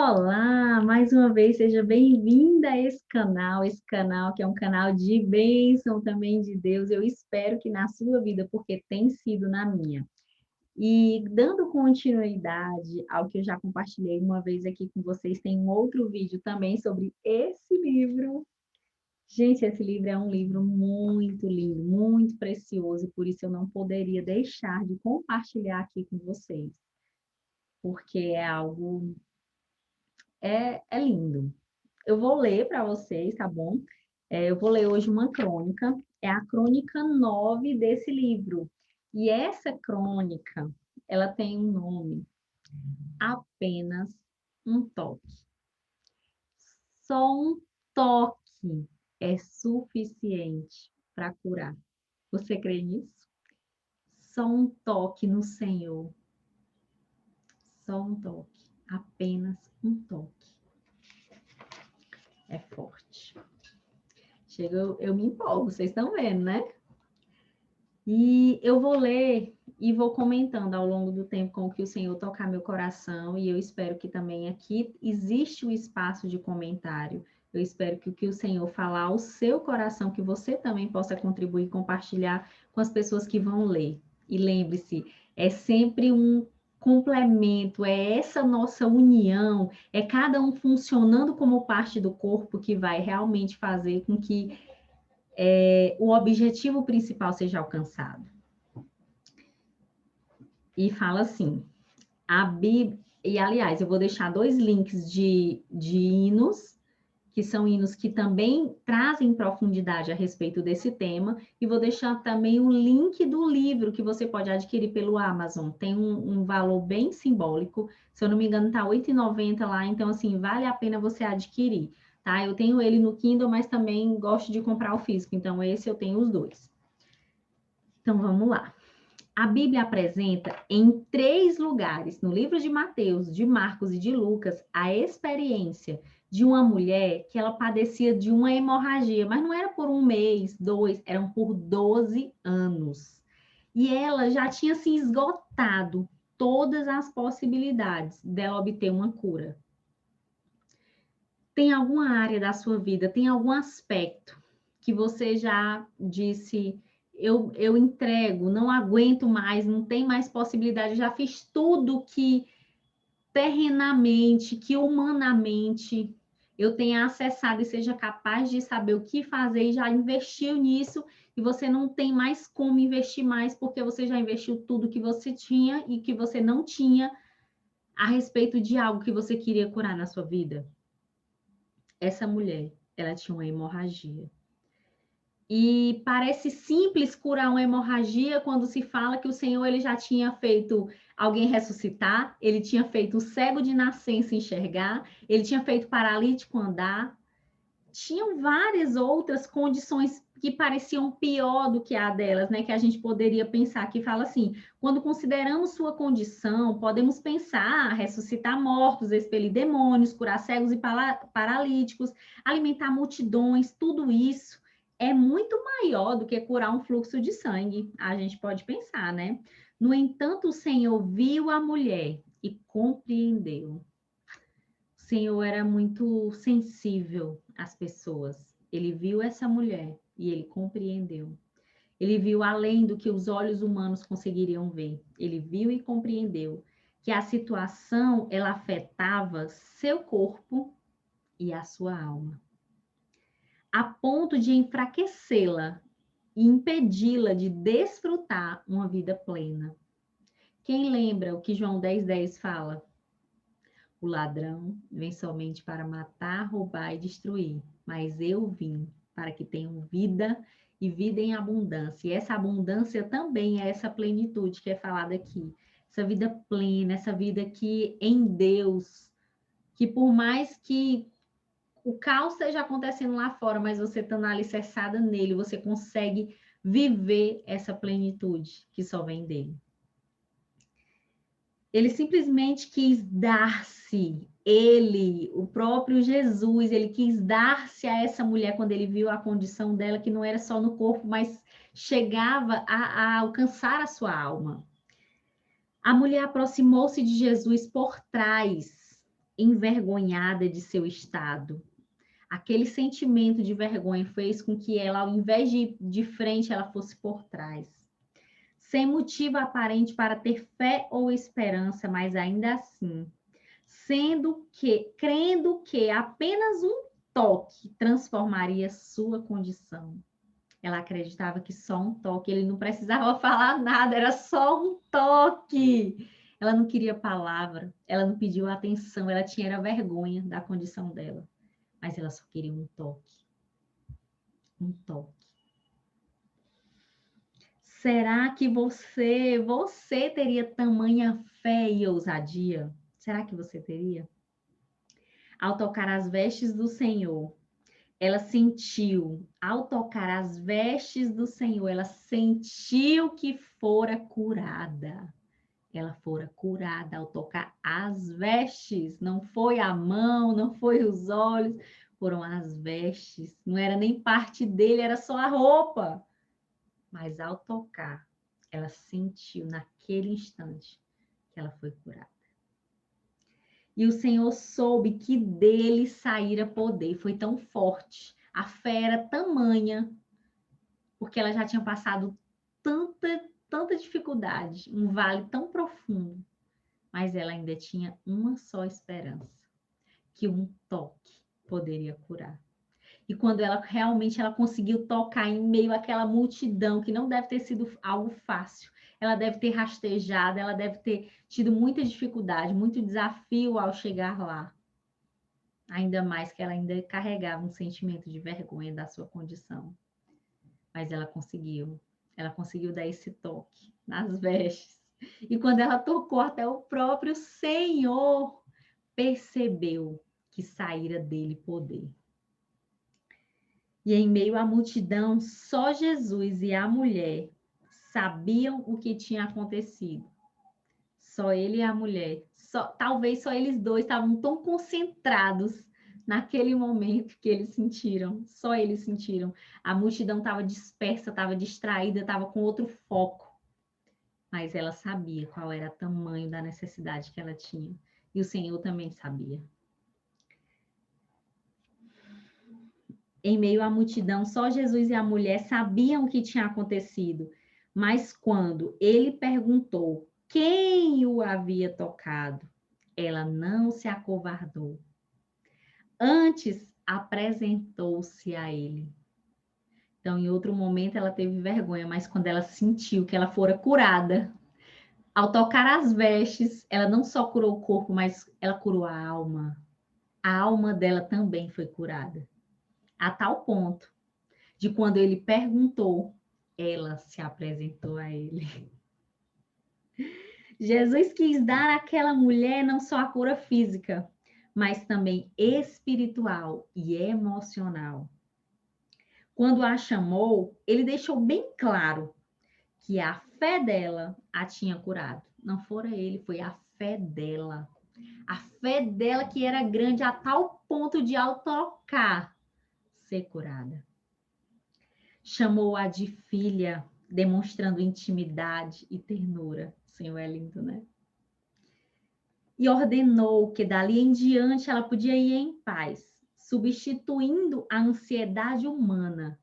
Olá, mais uma vez, seja bem-vinda a esse canal que é um canal de bênção também de Deus. Eu espero que na sua vida, porque tem sido na minha. E dando continuidade ao que eu já compartilhei uma vez aqui com vocês, tem um outro vídeo também sobre esse livro. Gente, esse livro é um livro muito lindo, muito precioso, por isso eu não poderia deixar de compartilhar aqui com vocês, porque é algo é lindo. Eu vou ler para vocês, tá bom? Eu vou ler hoje uma crônica, é a crônica 9 desse livro. E essa crônica, ela tem um nome, Apenas um Toque. Só um toque é suficiente para curar. Você crê nisso? Só um toque no Senhor. Só um toque. Apenas um toque. É forte. Chega, eu me empolgo, vocês estão vendo, né? E eu vou ler e vou comentando ao longo do tempo com o que o Senhor tocar meu coração, e eu espero que também aqui existe o espaço de comentário. Eu espero que o que o Senhor falar ao seu coração, que você também possa contribuir e compartilhar com as pessoas que vão ler. E lembre-se, é sempre um complemento, é essa nossa união, é cada um funcionando como parte do corpo que vai realmente fazer com que o objetivo principal seja alcançado. E fala assim, a Bíblia, e aliás, eu vou deixar dois links de hinos, que são hinos que também trazem profundidade a respeito desse tema, e vou deixar também o link do livro que você pode adquirir pelo Amazon. Tem um valor bem simbólico, se eu não me engano, está R$ 8,90 lá, então, assim, vale a pena você adquirir, tá? Eu tenho ele no Kindle, mas também gosto de comprar o físico, então esse eu tenho os dois. Então, vamos lá. A Bíblia apresenta em 3 lugares, no livro de Mateus, de Marcos e de Lucas, a experiência de uma mulher que ela padecia de uma hemorragia, mas não era por um mês, 2, eram por 12 anos. E ela já tinha se esgotado todas as possibilidades dela obter uma cura. Tem alguma área da sua vida, tem algum aspecto que você já disse, eu entrego, não aguento mais, não tem mais possibilidade, já fiz tudo que terrenamente, que humanamente eu tenha acessado e seja capaz de saber o que fazer e já investiu nisso e você não tem mais como investir mais porque você já investiu tudo que você tinha e que você não tinha a respeito de algo que você queria curar na sua vida. Essa mulher, ela tinha uma hemorragia. E parece simples curar uma hemorragia quando se fala que o Senhor ele já tinha feito alguém ressuscitar, ele tinha feito o cego de nascença enxergar, ele tinha feito paralítico andar. Tinham várias outras condições que pareciam pior do que a delas, né? Que a gente poderia pensar, que fala assim, quando consideramos sua condição, podemos pensar, ressuscitar mortos, expelir demônios, curar cegos e paralíticos, alimentar multidões, tudo isso é muito maior do que curar um fluxo de sangue, a gente pode pensar, né? No entanto, o Senhor viu a mulher e compreendeu. O Senhor era muito sensível às pessoas. Ele viu essa mulher e ele compreendeu. Ele viu além do que os olhos humanos conseguiriam ver. Ele viu e compreendeu que a situação ela afetava seu corpo e a sua alma, a ponto de enfraquecê-la e impedi-la de desfrutar uma vida plena. Quem lembra o que João 10,10 fala? O ladrão vem somente para matar, roubar e destruir, mas eu vim para que tenham vida e vida em abundância. E essa abundância também é essa plenitude que é falada aqui. Essa vida plena, essa vida que em Deus, que por mais que o caos esteja acontecendo lá fora, mas você estando alicerçada nele, você consegue viver essa plenitude que só vem dele. Ele simplesmente quis dar-se, ele, o próprio Jesus, ele quis dar-se a essa mulher quando ele viu a condição dela, que não era só no corpo, mas chegava a alcançar a sua alma. A mulher aproximou-se de Jesus por trás. envergonhada de seu estado. Aquele sentimento de vergonha fez com que ela, ao invés de ir de frente, ela fosse por trás. Sem motivo aparente para ter fé ou esperança, mas ainda assim, crendo que apenas um toque transformaria sua condição. Ela acreditava que só um toque, ele não precisava falar nada, era só um toque. Ela não queria palavra, ela não pediu atenção, ela tinha vergonha da condição dela. Mas ela só queria um toque. Um toque. Será que você teria tamanha fé e ousadia? Será que você teria? Ao tocar as vestes do Senhor, ela sentiu, ao tocar as vestes do Senhor, ela sentiu que fora curada. Ela fora curada ao tocar as vestes. Não foi a mão, não foi os olhos, foram as vestes. Não era nem parte dele, era só a roupa. Mas ao tocar, ela sentiu naquele instante que ela foi curada. E o Senhor soube que dele saíra poder. Foi tão forte. A fé era tamanha, porque ela já tinha passado tanta dificuldade, um vale tão profundo, mas ela ainda tinha uma só esperança, que um toque poderia curar. E quando ela realmente conseguiu tocar em meio àquela multidão, que não deve ter sido algo fácil, ela deve ter rastejado, ela deve ter tido muita dificuldade, muito desafio ao chegar lá. Ainda mais que ela ainda carregava um sentimento de vergonha da sua condição. Mas ela conseguiu dar esse toque nas vestes. E quando ela tocou, até o próprio Senhor percebeu que saíra dele poder. E em meio à multidão, só Jesus e a mulher sabiam o que tinha acontecido. Só ele e a mulher. Talvez só eles dois estavam tão concentrados naquele momento que eles sentiram. Só eles sentiram. A multidão estava dispersa, estava distraída, estava com outro foco. Mas ela sabia qual era o tamanho da necessidade que ela tinha. E o Senhor também sabia. Em meio à multidão, só Jesus e a mulher sabiam o que tinha acontecido. Mas quando ele perguntou quem o havia tocado, ela não se acovardou. Antes, apresentou-se a ele. Então, em outro momento, ela teve vergonha, mas quando ela sentiu que ela fora curada, ao tocar as vestes, ela não só curou o corpo, mas ela curou a alma. A alma dela também foi curada. A tal ponto de quando ele perguntou, ela se apresentou a ele. Jesus quis dar àquela mulher não só a cura física, mas também espiritual e emocional. Quando a chamou, ele deixou bem claro que a fé dela a tinha curado. Não fora ele, foi a fé dela. A fé dela que era grande a tal ponto de, ao tocar, ser curada. Chamou-a de filha, demonstrando intimidade e ternura. O Senhor é lindo, né? E ordenou que dali em diante ela podia ir em paz, substituindo a ansiedade humana.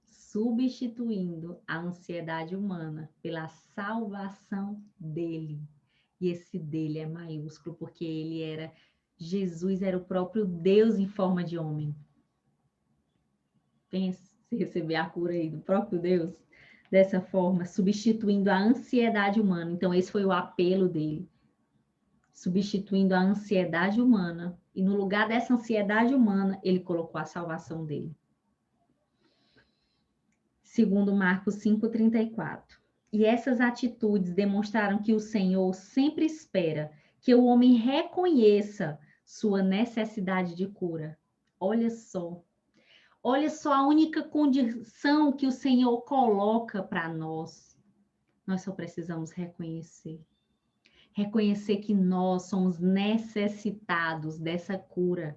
Substituindo a ansiedade humana pela salvação dele. E esse dele é maiúsculo, porque Jesus era o próprio Deus em forma de homem. Pense se receber a cura aí do próprio Deus dessa forma, substituindo a ansiedade humana. Então, esse foi o apelo dele. Substituindo a ansiedade humana. E no lugar dessa ansiedade humana, ele colocou a salvação dele. Segundo Marcos 5,34. E essas atitudes demonstraram que o Senhor sempre espera que o homem reconheça sua necessidade de cura. Olha só a única condição que o Senhor coloca para nós. Nós só precisamos reconhecer. Reconhecer que nós somos necessitados dessa cura.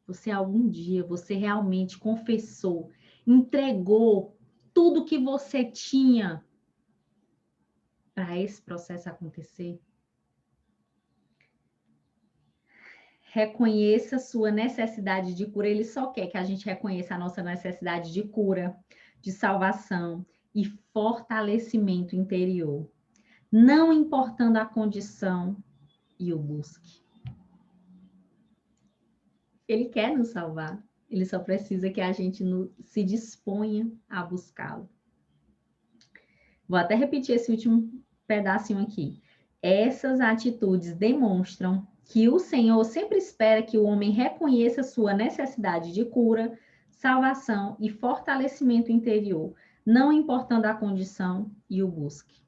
Você realmente confessou, entregou tudo que você tinha para esse processo acontecer? reconheça sua necessidade de cura. Ele só quer que a gente reconheça a nossa necessidade de cura, de salvação e fortalecimento interior, não importando a condição, e o busque. Ele quer nos salvar, ele só precisa que a gente se disponha a buscá-lo. Vou até repetir esse último pedacinho aqui. Essas atitudes demonstram que o Senhor sempre espera que o homem reconheça sua necessidade de cura, salvação e fortalecimento interior, não importando a condição, e o busque.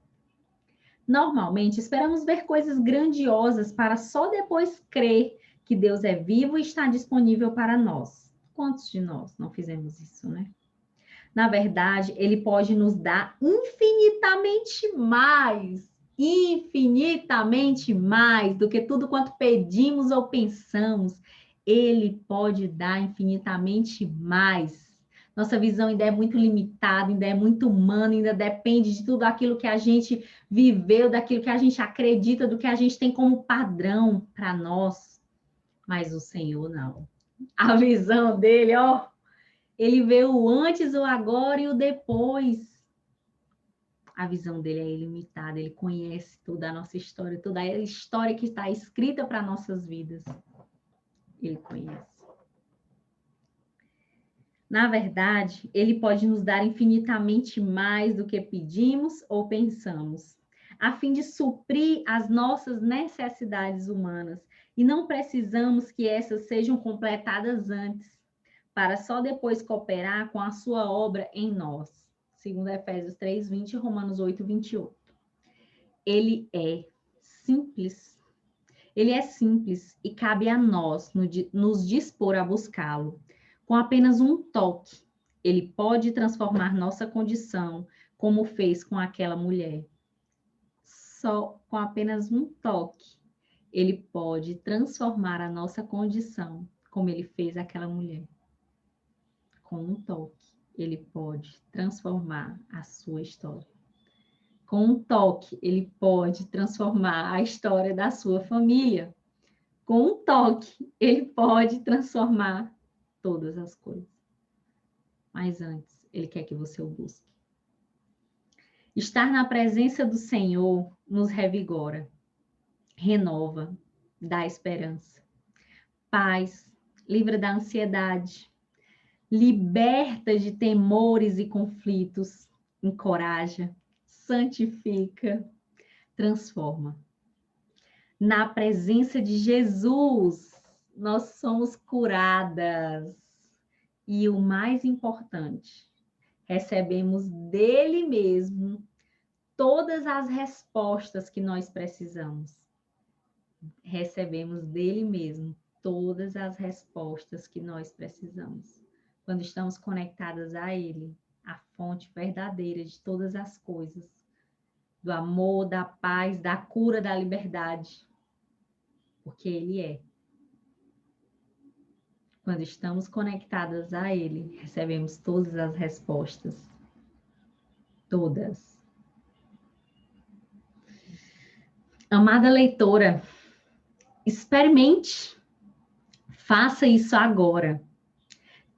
Normalmente, esperamos ver coisas grandiosas para só depois crer que Deus é vivo e está disponível para nós. Quantos de nós não fizemos isso, né? Na verdade, ele pode nos dar infinitamente mais do que tudo quanto pedimos ou pensamos. Ele pode dar infinitamente mais. Nossa visão ainda é muito limitada, ainda é muito humana, ainda depende de tudo aquilo que a gente viveu, daquilo que a gente acredita, do que a gente tem como padrão para nós. Mas o Senhor não. A visão dele, ó, ele vê o antes, o agora e o depois. A visão dele é ilimitada, ele conhece toda a nossa história, toda a história que está escrita para nossas vidas. Ele conhece. Na verdade, ele pode nos dar infinitamente mais do que pedimos ou pensamos, a fim de suprir as nossas necessidades humanas. E não precisamos que essas sejam completadas antes, para só depois cooperar com a sua obra em nós. Segundo Efésios 3:20 e Romanos 8:28. Ele é simples. Ele é simples e cabe a nós nos dispor a buscá-lo. Com apenas um toque, ele pode transformar nossa condição, como fez com aquela mulher. Só com apenas um toque, ele pode transformar a nossa condição, como ele fez aquela mulher. Com um toque, ele pode transformar a sua história. Com um toque, ele pode transformar a história da sua família. Com um toque, ele pode transformar todas as coisas. Mas antes, ele quer que você o busque. Estar na presença do Senhor nos revigora, renova, dá esperança. Paz, livra da ansiedade, liberta de temores e conflitos, encoraja, santifica, transforma. Na presença de Jesus, nós somos curadas. E o mais importante, recebemos dele mesmo todas as respostas que nós precisamos. Recebemos dele mesmo todas as respostas que nós precisamos. Quando estamos conectadas a ele, a fonte verdadeira de todas as coisas, do amor, da paz, da cura, da liberdade, porque ele é. Quando estamos conectadas a ele, recebemos todas as respostas. Todas. Amada leitora, experimente. Faça isso agora.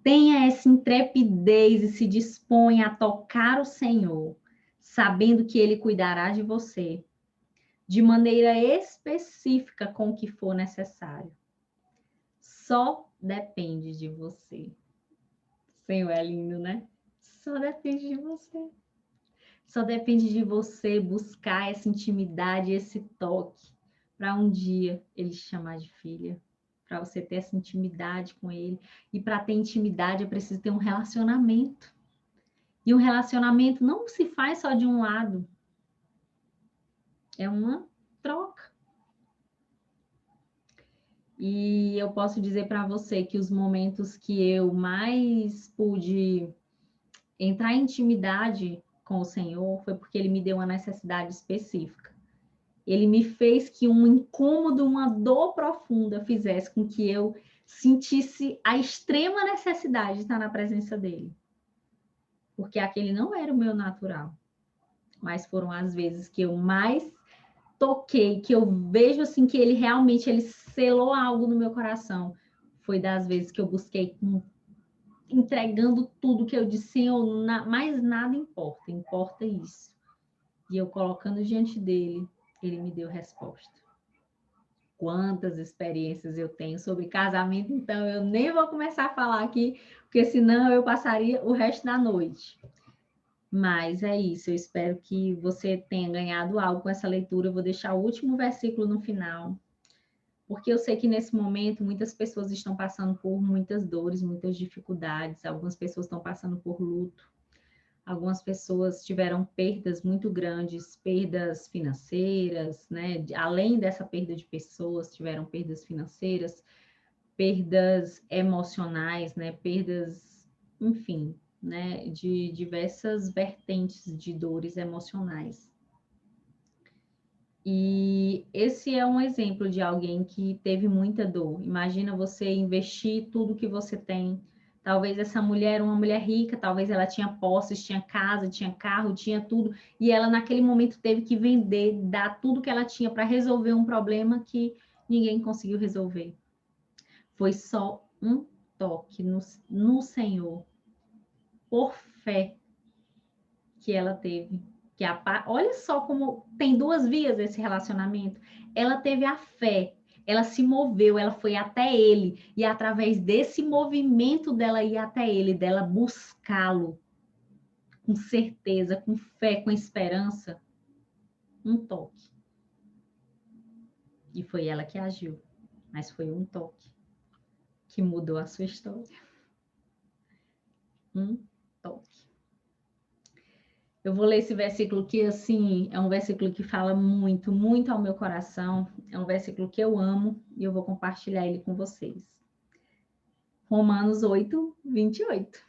Tenha essa intrepidez e se disponha a tocar o Senhor, sabendo que ele cuidará de você, de maneira específica com o que for necessário. Só depende de você. O Senhor é lindo, né? Só depende de você. Só depende de você buscar essa intimidade, esse toque, para um dia ele te chamar de filha, para você ter essa intimidade com ele. E para ter intimidade é preciso ter um relacionamento. E um relacionamento não se faz só de um lado. É uma troca. E eu posso dizer para você que os momentos que eu mais pude entrar em intimidade com o Senhor foi porque ele me deu uma necessidade específica. Ele me fez que um incômodo, uma dor profunda fizesse com que eu sentisse a extrema necessidade de estar na presença dele. Porque aquele não era o meu natural. Mas foram as vezes que eu mais toquei, que eu vejo assim que ele realmente ele selou algo no meu coração, foi das vezes que eu busquei entregando tudo que eu disse, Senhor, mais nada importa, importa isso. E eu colocando diante dele, ele me deu resposta. Quantas experiências eu tenho sobre casamento, então eu nem vou começar a falar aqui, porque senão eu passaria o resto da noite. Mas é isso, eu espero que você tenha ganhado algo com essa leitura. Eu vou deixar o último versículo no final, porque eu sei que nesse momento muitas pessoas estão passando por muitas dores, muitas dificuldades, algumas pessoas estão passando por luto. Algumas pessoas tiveram perdas muito grandes, perdas financeiras, né? Além dessa perda de pessoas, tiveram perdas financeiras, perdas emocionais, né? Perdas, enfim, né? De diversas vertentes de dores emocionais. E esse é um exemplo de alguém que teve muita dor. Imagina você investir tudo que você tem. Talvez essa mulher era uma mulher rica, talvez ela tinha posses, tinha casa, tinha carro, tinha tudo, e ela naquele momento teve que vender, dar tudo que ela tinha para resolver um problema que ninguém conseguiu resolver. Foi só um toque no Senhor, por fé, que ela teve. Olha só como tem duas vias esse relacionamento. Ela teve a fé, ela se moveu, ela foi até ele, e através desse movimento dela ir até ele, dela buscá-lo com certeza, com fé, com esperança, um toque. E foi ela que agiu, mas foi um toque que mudou a sua história. Um toque. Eu vou ler esse versículo que, assim, é um versículo que fala muito, muito ao meu coração. É um versículo que eu amo e eu vou compartilhar ele com vocês. Romanos 8, 28.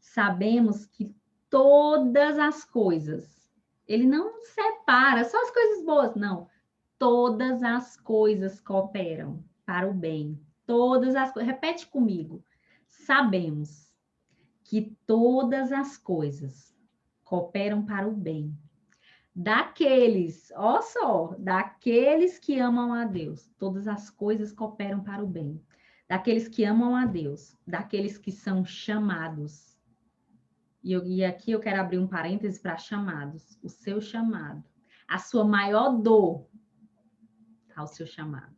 Sabemos que todas as coisas, ele não separa só as coisas boas, não. Todas as coisas cooperam para o bem. Todas as coisas. Repete comigo. Sabemos que todas as coisas cooperam para o bem daqueles, ó só, daqueles que amam a Deus. Todas as coisas cooperam para o bem. Daqueles que amam a Deus, daqueles que são chamados. E aqui eu quero abrir um parêntese para chamados. O seu chamado. A sua maior dor está o seu chamado.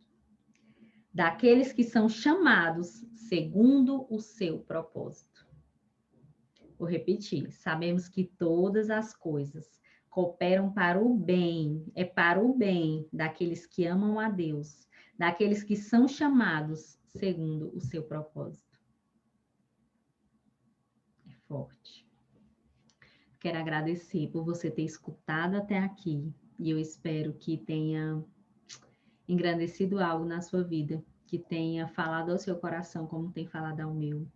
Daqueles que são chamados segundo o seu propósito. Vou repetir. Sabemos que todas as coisas cooperam para o bem, é para o bem daqueles que amam a Deus, daqueles que são chamados segundo o seu propósito. É forte. Quero agradecer por você ter escutado até aqui e eu espero que tenha engrandecido algo na sua vida, que tenha falado ao seu coração como tem falado ao meu.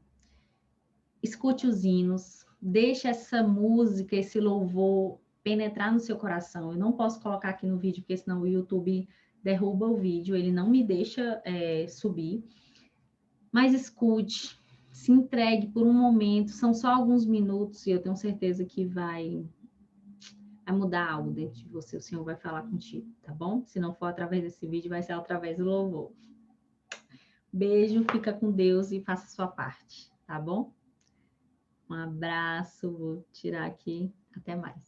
Escute os hinos, deixe essa música, esse louvor penetrar no seu coração. Eu não posso colocar aqui no vídeo, porque senão o YouTube derruba o vídeo, ele não me deixa subir. Mas escute, se entregue por um momento, são só alguns minutos e eu tenho certeza que vai mudar algo dentro de você, o Senhor vai falar contigo, tá bom? Se não for através desse vídeo, vai ser através do louvor. Beijo, fica com Deus e faça a sua parte, tá bom? Um abraço, vou tirar aqui, até mais.